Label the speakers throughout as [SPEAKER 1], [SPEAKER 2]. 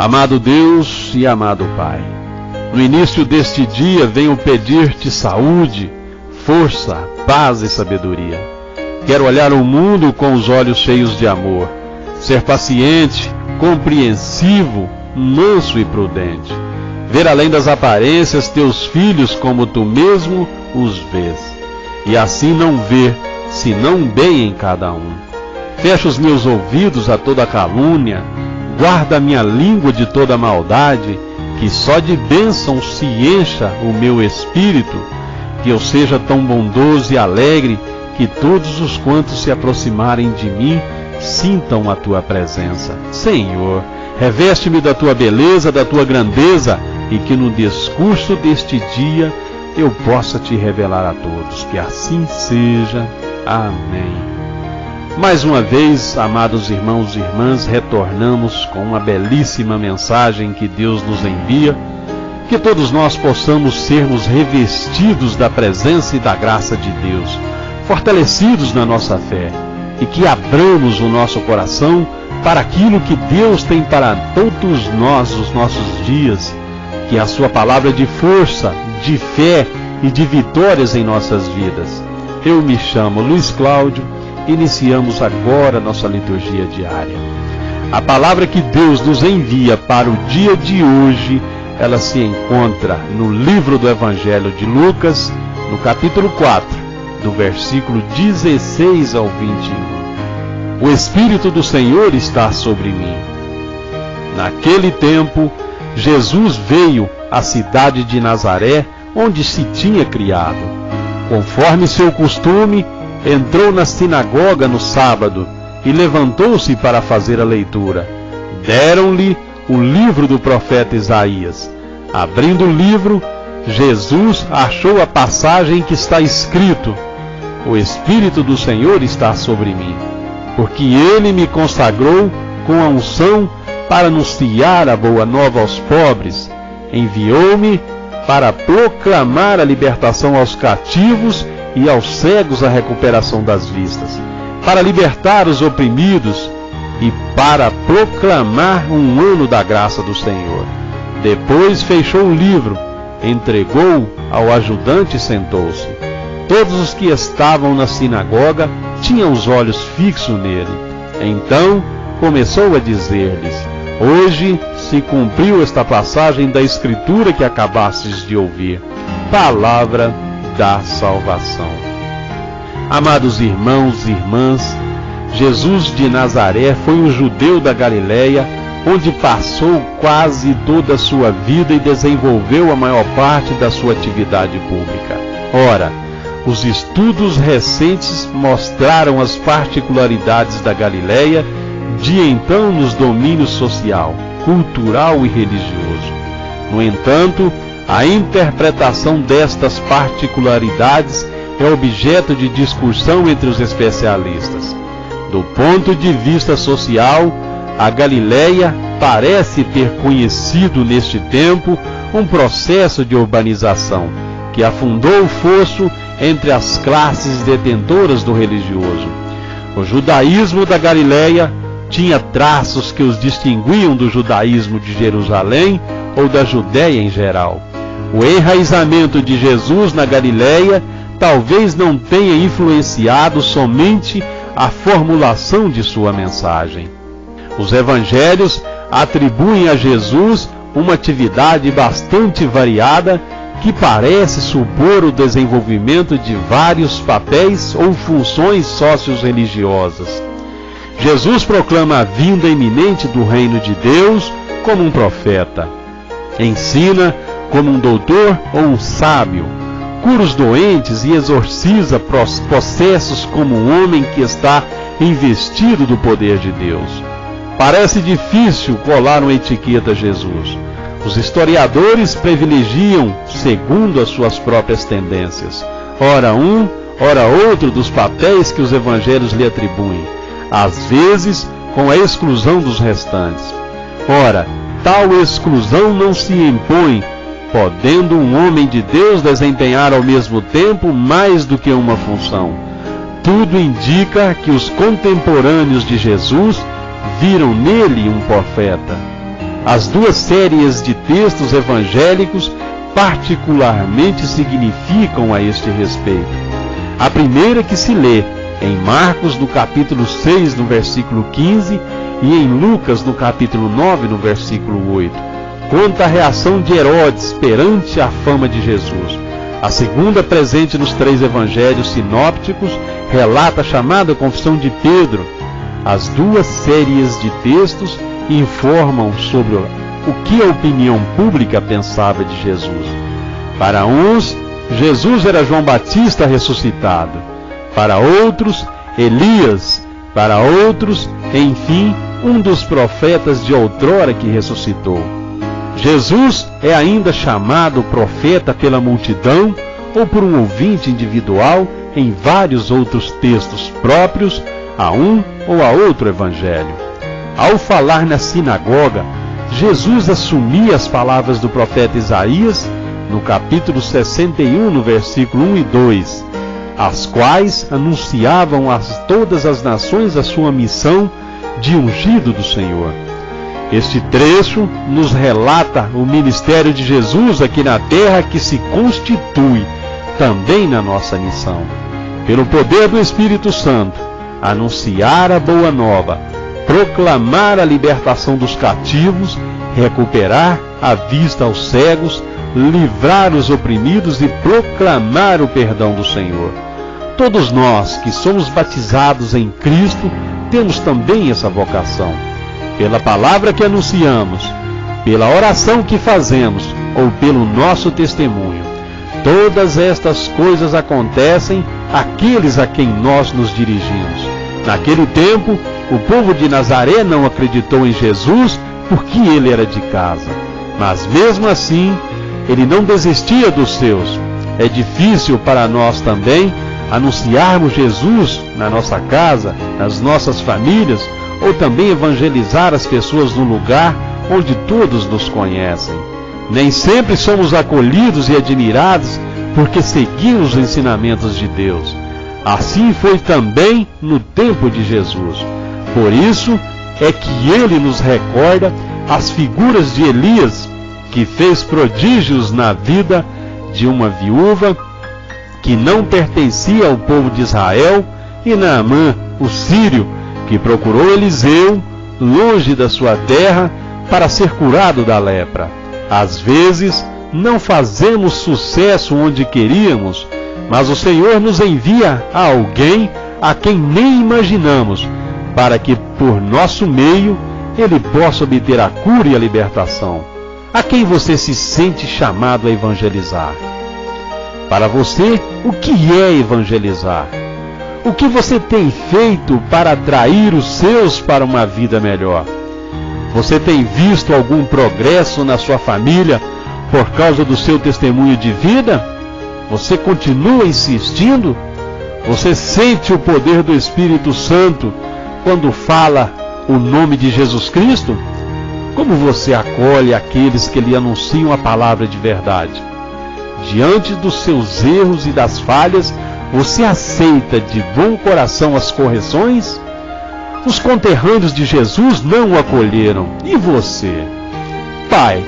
[SPEAKER 1] Amado Deus e amado Pai, no início deste dia venho pedir-te saúde, força, paz e sabedoria. Quero olhar o mundo com os olhos cheios de amor, ser paciente, compreensivo, manso e prudente. Ver além das aparências teus filhos como tu mesmo os vês, e assim não ver, senão bem em cada um. Fecha os meus ouvidos a toda calúnia, guarda a minha língua de toda maldade, que só de bênçãos se encha o meu espírito, que eu seja tão bondoso e alegre, que todos os quantos se aproximarem de mim sintam a tua presença. Senhor, reveste-me da tua beleza, da tua grandeza, e que no discurso deste dia eu possa te revelar a todos. Que assim seja. Amém. Mais uma vez, amados irmãos e irmãs, retornamos com uma belíssima mensagem que Deus nos envia, que todos nós possamos sermos revestidos da presença e da graça de Deus, fortalecidos na nossa fé, e que abramos o nosso coração para aquilo que Deus tem para todos nós nos nossos dias, que é a sua palavra de força, de fé e de vitórias em nossas vidas. Eu me chamo Luiz Cláudio. Iniciamos agora a nossa liturgia diária. A palavra que Deus nos envia para o dia de hoje, ela se encontra no livro do Evangelho de Lucas, no capítulo 4, do versículo 16 ao 21. O Espírito do Senhor está sobre mim. Naquele tempo, Jesus veio à cidade de Nazaré, onde se tinha criado. Conforme seu costume, entrou na sinagoga no sábado e levantou-se para fazer a leitura. Deram-lhe o livro do profeta Isaías. Abrindo o livro, Jesus achou a passagem que está escrito: O Espírito do Senhor está sobre mim, porque Ele me consagrou com a unção para anunciar a boa nova aos pobres. Enviou-me para proclamar a libertação aos cativos e aos cegos a recuperação das vistas, para libertar os oprimidos e para proclamar um ano da graça do Senhor. Depois fechou o livro, entregou ao ajudante e sentou-se. Todos os que estavam na sinagoga tinham os olhos fixos nele. Então começou a dizer-lhes: Hoje se cumpriu esta passagem da Escritura que acabastes de ouvir. Palavra da salvação. Amados irmãos e irmãs, Jesus de Nazaré foi um judeu da Galileia, onde passou quase toda a sua vida e desenvolveu a maior parte da sua atividade pública. Ora, os estudos recentes mostraram as particularidades da Galileia de então nos domínios social, cultural e religioso. No entanto, a interpretação destas particularidades é objeto de discussão entre os especialistas. Do ponto de vista social, a Galileia parece ter conhecido neste tempo um processo de urbanização que afundou o fosso entre as classes detentoras do religioso. O judaísmo da Galileia tinha traços que os distinguiam do judaísmo de Jerusalém ou da Judéia em geral. O enraizamento de Jesus na Galileia talvez não tenha influenciado somente a formulação de sua mensagem. Os evangelhos atribuem a Jesus uma atividade bastante variada que parece supor o desenvolvimento de vários papéis ou funções sócio-religiosas. Jesus proclama a vinda iminente do reino de Deus como um profeta. Ensina como um doutor ou um sábio, cura os doentes e exorciza possessos como um homem que está investido do poder de Deus. Parece difícil colar uma etiqueta a Jesus. Os historiadores privilegiam segundo as suas próprias tendências, ora um, ora outro dos papéis que os evangelhos lhe atribuem, às vezes com a exclusão dos restantes. Ora, tal exclusão não se impõe, podendo um homem de Deus desempenhar ao mesmo tempo mais do que uma função. Tudo indica que os contemporâneos de Jesus viram nele um profeta. As duas séries de textos evangélicos particularmente significam a este respeito. A primeira que se lê em Marcos, no capítulo 6, no versículo 15, e em Lucas, no capítulo 9, no versículo 8, conta a reação de Herodes perante a fama de Jesus. A segunda, presente nos 3 evangelhos sinópticos, relata a chamada confissão de Pedro. As duas séries de textos informam sobre o que a opinião pública pensava de Jesus. Para uns, Jesus era João Batista ressuscitado. Para outros, Elias. Para outros, enfim, um dos profetas de outrora que ressuscitou. Jesus é ainda chamado profeta pela multidão ou por um ouvinte individual em vários outros textos próprios a um ou a outro evangelho. Ao falar na sinagoga, Jesus assumia as palavras do profeta Isaías no capítulo 61, no versículo 1 e 2, as quais anunciavam a todas as nações a sua missão de ungido do Senhor. Este trecho nos relata o ministério de Jesus aqui na terra, que se constitui também na nossa missão. Pelo poder do Espírito Santo, anunciar a boa nova, proclamar a libertação dos cativos, recuperar a vista aos cegos, livrar os oprimidos e proclamar o perdão do Senhor. Todos nós que somos batizados em Cristo temos também essa vocação. Pela palavra que anunciamos, pela oração que fazemos ou pelo nosso testemunho, todas estas coisas acontecem àqueles a quem nós nos dirigimos. Naquele tempo, o povo de Nazaré não acreditou em Jesus porque ele era de casa. Mas mesmo assim, ele não desistia dos seus. É difícil para nós também anunciarmos Jesus na nossa casa, nas nossas famílias, ou também evangelizar as pessoas no lugar onde todos nos conhecem. Nem sempre somos acolhidos e admirados porque seguimos os ensinamentos de Deus. Assim foi também no tempo de Jesus. Por isso é que ele nos recorda as figuras de Elias, que fez prodígios na vida de uma viúva que não pertencia ao povo de Israel, e Naamã, o sírio, que procurou Eliseu, longe da sua terra, para ser curado da lepra. Às vezes, não fazemos sucesso onde queríamos, mas o Senhor nos envia a alguém a quem nem imaginamos, para que, por nosso meio, ele possa obter a cura e a libertação. A quem você se sente chamado a evangelizar? Para você, o que é evangelizar? O que você tem feito para atrair os seus para uma vida melhor? Você tem visto algum progresso na sua família por causa do seu testemunho de vida? Você continua insistindo? Você sente o poder do Espírito Santo quando fala o nome de Jesus Cristo? Como você acolhe aqueles que lhe anunciam a palavra de verdade? Diante dos seus erros e das falhas, você aceita de bom coração as correções? Os conterrâneos de Jesus não o acolheram. E você? Pai,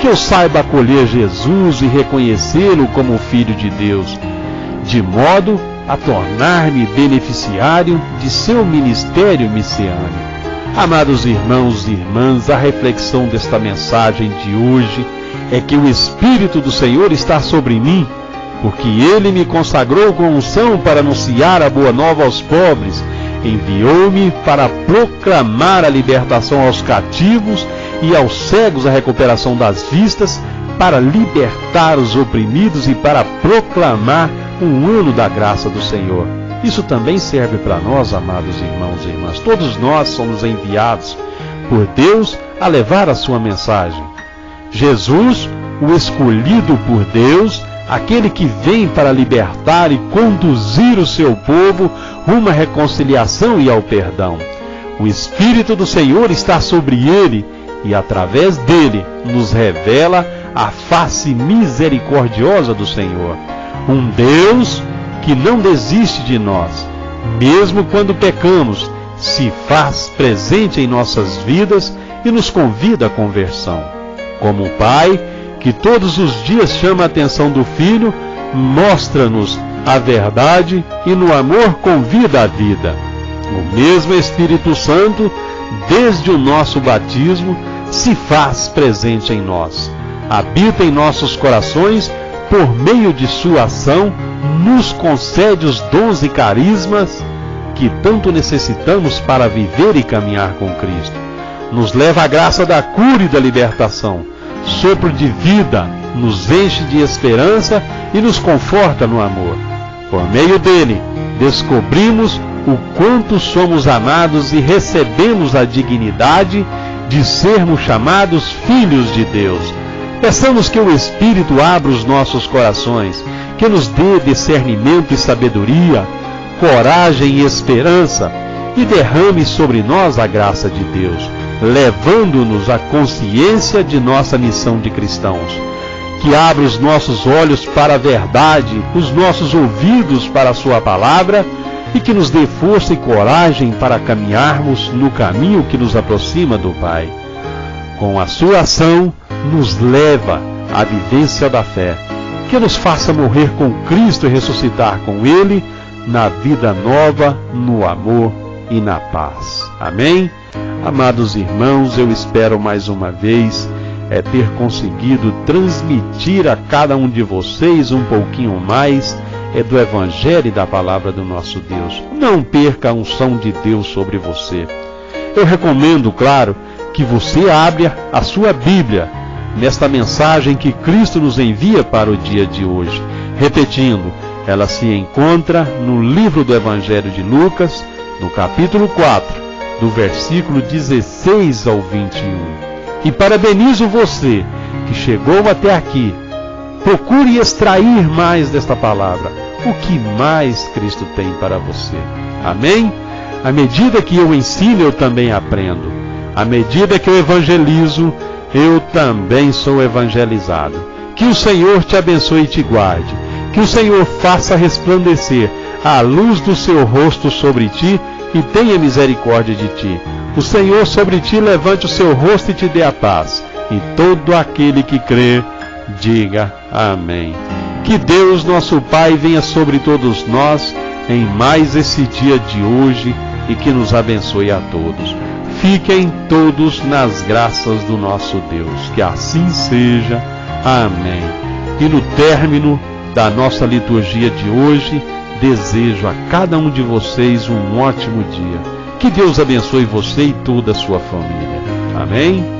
[SPEAKER 1] que eu saiba acolher Jesus e reconhecê-lo como Filho de Deus, de modo a tornar-me beneficiário de seu ministério messiânico. Amados irmãos e irmãs, a reflexão desta mensagem de hoje é que o Espírito do Senhor está sobre mim, porque Ele me consagrou com unção para anunciar a boa nova aos pobres, enviou-me para proclamar a libertação aos cativos e aos cegos a recuperação das vistas, para libertar os oprimidos e para proclamar um ano da graça do Senhor. Isso também serve para nós, amados irmãos e irmãs. Todos nós somos enviados por Deus a levar a sua mensagem. Jesus, o escolhido por Deus, aquele que vem para libertar e conduzir o seu povo rumo à reconciliação e ao perdão. O Espírito do Senhor está sobre ele e, através dele, nos revela a face misericordiosa do Senhor. Um Deus que não desiste de nós, mesmo quando pecamos, se faz presente em nossas vidas e nos convida à conversão. Como um pai que todos os dias chama a atenção do filho, mostra-nos a verdade e no amor convida à vida. O mesmo Espírito Santo, desde o nosso batismo, se faz presente em nós. Habita em nossos corações, por meio de sua ação, nos concede os dons e carismas que tanto necessitamos para viver e caminhar com Cristo. Nos leva à graça da cura e da libertação. Sopro de vida, nos enche de esperança e nos conforta no amor. Por meio dele, descobrimos o quanto somos amados e recebemos a dignidade de sermos chamados filhos de Deus. Peçamos que o Espírito abra os nossos corações, que nos dê discernimento e sabedoria, coragem e esperança, e derrame sobre nós a graça de Deus, levando-nos à consciência de nossa missão de cristãos. Que abra os nossos olhos para a verdade, os nossos ouvidos para a sua palavra, e que nos dê força e coragem para caminharmos no caminho que nos aproxima do Pai. Com a sua ação, nos leva à vivência da fé, que nos faça morrer com Cristo e ressuscitar com Ele, na vida nova, no amor e na paz. Amém? Amados irmãos, eu espero mais uma vez ter conseguido transmitir a cada um de vocês um pouquinho mais do Evangelho e da Palavra do nosso Deus. Não perca a unção de Deus sobre você. Eu recomendo, claro, que você abra a sua Bíblia nesta mensagem que Cristo nos envia para o dia de hoje. Repetindo, ela se encontra no livro do Evangelho de Lucas, no capítulo 4, do versículo 16 ao 21. E parabenizo você que chegou até aqui. Procure extrair mais desta palavra. O que mais Cristo tem para você? Amém? À medida que eu ensino, eu também aprendo. À medida que eu evangelizo, eu também sou evangelizado. Que o Senhor te abençoe e te guarde. Que o Senhor faça resplandecer a luz do seu rosto sobre ti e tenha misericórdia de ti. O Senhor sobre ti levante o seu rosto e te dê a paz. E todo aquele que crê, diga amém. Que Deus, nosso Pai, venha sobre todos nós em mais esse dia de hoje e que nos abençoe a todos. Fiquem todos nas graças do nosso Deus. Que assim seja. Amém. E no término da nossa liturgia de hoje, desejo a cada um de vocês um ótimo dia. Que Deus abençoe você e toda a sua família. Amém?